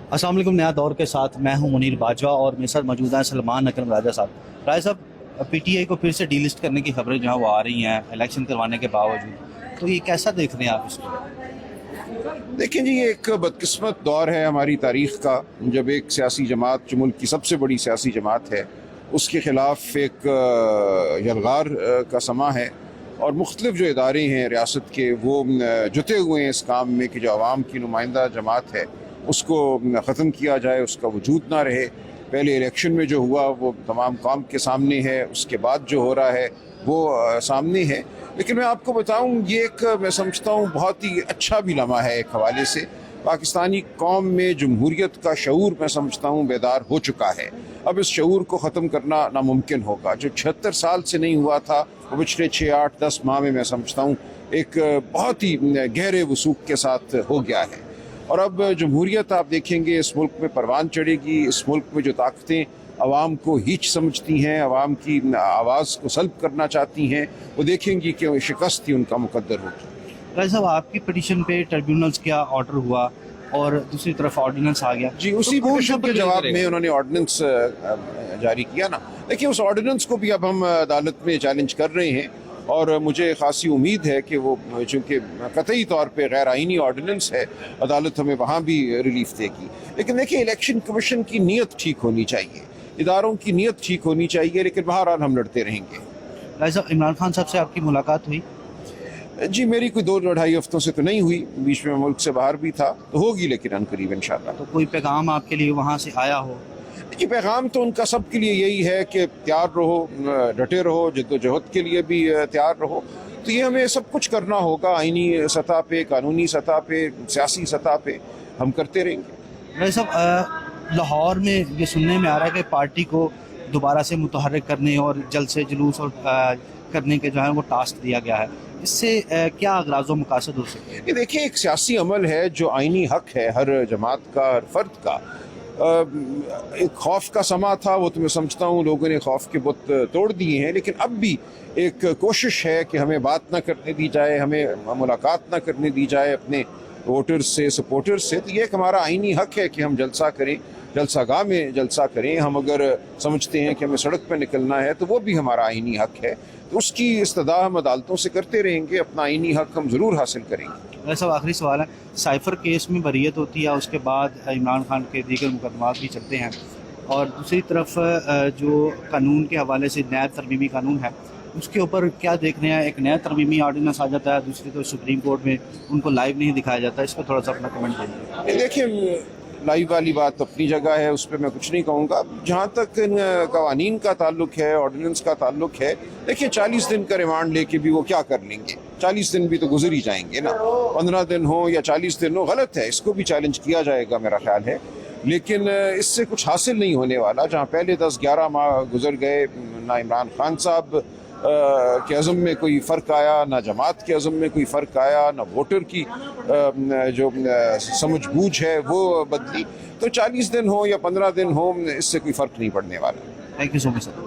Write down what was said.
अस्सलाम वालेकुम। नया दौर के साथ मैं हूं मुनीर बाजवा और मेरे साथ मौजूद हैं सलमान अकरम राजा साहब। राजा साहब, पीटीआई को फिर से डीलिस्ट करने की खबरें जो हैं वो आ रही हैं इलेक्शन करवाने के बावजूद, तो ये कैसा देख रहे हैं आप इसको? देखिए जी, ये एक बदकिस्मत दौर है हमारी तारीख़ का, जब एक सियासी जमात जो मुल्क की सबसे बड़ी सियासी जमात है उसके ख़िलाफ़ एक यलगार का समा है और मुख्तलिफ जो इदारे हैं रियासत के वो जुटे हुए हैं इस काम में कि जो आवाम की नुमाइंदा जमात है उसको ख़त्म किया जाए, उसका वजूद ना रहे। पहले इलेक्शन में जो हुआ वो तमाम काम के सामने है, उसके बाद जो हो रहा है वो सामने है। लेकिन मैं आपको बताऊं, ये एक मैं समझता हूँ बहुत ही अच्छा भी लम्हा है। एक हवाले से पाकिस्तानी कौम में जमहूरियत का शऊर मैं समझता हूँ बेदार हो चुका है। अब इस शऊर को ख़त्म करना नामुमकिन होगा। जो 76 साल से नहीं हुआ था वो पिछले 6, 8, 10 माह में मैं समझता हूँ एक बहुत ही गहरे वसूख के साथ हो गया है। और अब जमहूरियत आप देखेंगे इस मुल्क में परवान चढ़ेगी। इस मुल्क में जो ताकतें आवाम को हीच समझती हैं, आवाम की आवाज़ को सल्ब करना चाहती हैं, वो देखेंगी कि वो शिकस्त ही उनका मुकद्दर होगी। राजा साहब, आपकी पिटीशन पे ट्रिब्यूनल्स का ऑर्डर हुआ और दूसरी तरफ ऑर्डिनेंस आ गया जी, उसी तो पिटीशन के जवाब में उन्होंने ऑर्डिनेंस जारी किया ना। देखिए, उस ऑर्डिनेंस को भी अब हम अदालत में चैलेंज कर रहे हैं और मुझे खासी उम्मीद है कि वो, चूँकि कतई तौर पे गैर आइनी ऑर्डिनेंस है, अदालत हमें वहाँ भी रिलीफ देगी। लेकिन देखिए, इलेक्शन कमीशन की नीयत ठीक होनी चाहिए, इदारों की नीयत ठीक होनी चाहिए, लेकिन बहरहाल हम लड़ते रहेंगे। राजा साहब, इमरान खान साहब से आपकी मुलाकात हुई? जी, मेरी कोई 2-2.5 हफ्तों से तो नहीं हुई, बीच में मुल्क से बाहर भी था, तो होगी लेकिन अनकरीब इंशाल्लाह। तो कोई पैगाम आपके लिए वहाँ से आया हो? जी, पैगाम तो उनका सब के लिए यही है कि तैयार रहो, डटे रहो, जद्दोजहद के लिए भी तैयार रहो। तो ये हमें सब कुछ करना होगा, आइनी सतह पे, कानूनी सतह पे, सियासी सतह पे हम करते रहेंगे। राजा साहब, लाहौर में ये सुनने में आ रहा है कि पार्टी को दोबारा से मुतहर्रिक करने और जल्द से जुलूस और करने के जो है वो टास्क दिया गया है, इससे क्या अगराज़ व मकासद हो सकते हैं? ये देखिए, एक सियासी अमल है जो आइनी हक है हर जमात का, हर फर्द का। एक खौफ का समा था, वो तो मैं समझता हूँ लोगों ने खौफ के बुत तोड़ दिए हैं, लेकिन अब भी एक कोशिश है कि हमें बात ना करने दी जाए, हमें मुलाकात ना करने दी जाए अपने वोटर्स से, सपोर्टर्स से। तो ये एक हमारा आइनी हक है कि हम जलसा करें, जलसागाह में जलसा करें। हम अगर समझते हैं कि हमें सड़क पर निकलना है तो वो भी हमारा आइनी हक है, तो उसकी इस्तदा हम अदालतों से करते रहेंगे, अपना आइनी हक हम ज़रूर हासिल करेंगे। वैसा आखिरी सवाल है, साइफर केस में बरीयत होती है, उसके बाद इमरान खान के दीगर मुकदमात भी चलते हैं, और दूसरी तरफ जो कानून के हवाले से नया तरमीमी कानून है उसके ऊपर क्या देख रहे हैं? एक नया तरमीमी ऑर्डिनेंस आ जाता है, दूसरी तरफ सुप्रीम कोर्ट में उनको लाइव नहीं दिखाया जाता, इस पर थोड़ा सा अपना कमेंट दीजिए। देखिए, लाइव वाली बात अपनी जगह है, उस पर मैं कुछ नहीं कहूँगा। जहाँ तक इन कवानीन का ताल्लुक है, ऑर्डिनेंस का ताल्लुक है, देखिए 40 दिन का रिमांड लेके भी वो क्या कर लेंगे? 40 दिन भी तो गुजर ही जाएंगे ना। 15 दिन हो या 40 दिन हो, गलत है, इसको भी चैलेंज किया जाएगा मेरा ख्याल है। लेकिन इससे कुछ हासिल नहीं होने वाला। जहाँ पहले 10-11 माह गुजर गए, ना इमरान खान साहब के अज़म में कोई फ़र्क आया, ना जमात के अज़म में कोई फ़र्क आया, ना वोटर की जो समझ बूझ है वो बदली। तो 40 दिन हो या 15 दिन हो, इससे कोई फ़र्क नहीं पड़ने वाला। Thank you so much sir.